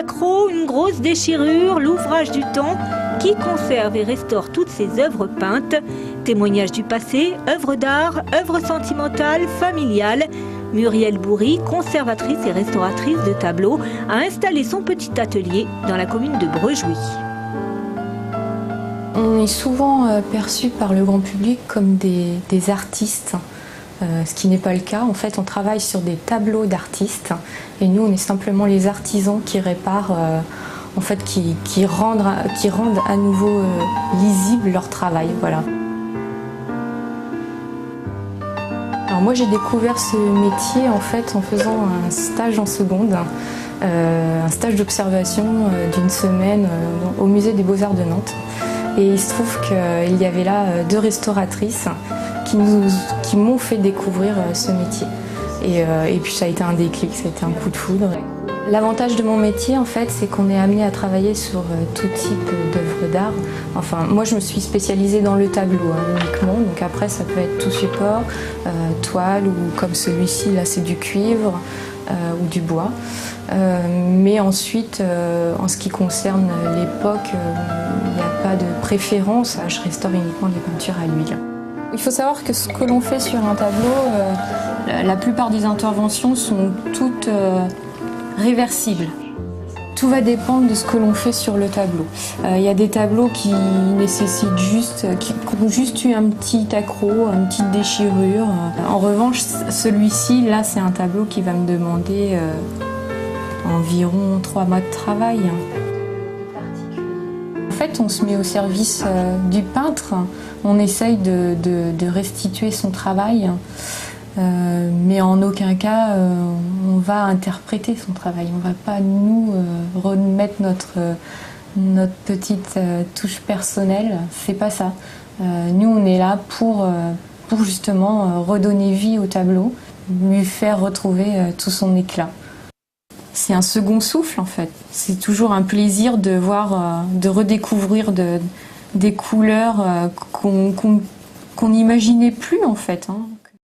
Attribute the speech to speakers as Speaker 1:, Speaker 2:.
Speaker 1: accroc, une grosse déchirure, l'ouvrage du temps qui conserve et restaure toutes ses œuvres peintes. Témoignages du passé, œuvres d'art, œuvres sentimentales, familiales. Muriel Bourri, conservatrice et restauratrice de tableaux, a installé son petit atelier dans la commune de Brejouy.
Speaker 2: On est souvent perçu par le grand public comme des artistes, ce qui n'est pas le cas. En fait, on travaille sur des tableaux d'artistes et nous, on est simplement les artisans qui réparent, en fait, qui rendent à nouveau lisible leur travail. Voilà. Alors moi, j'ai découvert ce métier en fait en faisant un stage en seconde, un stage d'observation d'une semaine au musée des Beaux-Arts de Nantes. Et il se trouve qu'il y avait là 2 restauratrices qui m'ont fait découvrir ce métier. Et puis ça a été un déclic, ça a été un coup de foudre. L'avantage de mon métier, en fait, c'est qu'on est amené à travailler sur tout type d'œuvres d'art. Enfin, moi, je me suis spécialisée dans le tableau uniquement. Donc après, ça peut être tout support, toile ou comme celui-ci, là, c'est du cuivre ou du bois. Mais ensuite, en ce qui concerne l'époque, il n'y a pas de préférence. Je restaure uniquement les peintures à l'huile. Il faut savoir que ce que l'on fait sur un tableau, la plupart des interventions sont toutes réversibles. Tout va dépendre de ce que l'on fait sur le tableau. Il y a des tableaux qui nécessitent qui ont juste eu un petit accroc, une petite déchirure. En revanche, celui-ci, là, c'est un tableau qui va me demander environ 3 mois de travail. En fait, on se met au service du peintre. On essaye de restituer son travail. Mais en aucun cas on va interpréter son travail. On ne va pas nous remettre notre petite touche personnelle. C'est pas ça. Nous on est là pour justement redonner vie au tableau, lui faire retrouver tout son éclat. C'est un second souffle en fait. C'est toujours un plaisir de voir, de redécouvrir des couleurs qu'on n'imaginait plus en fait.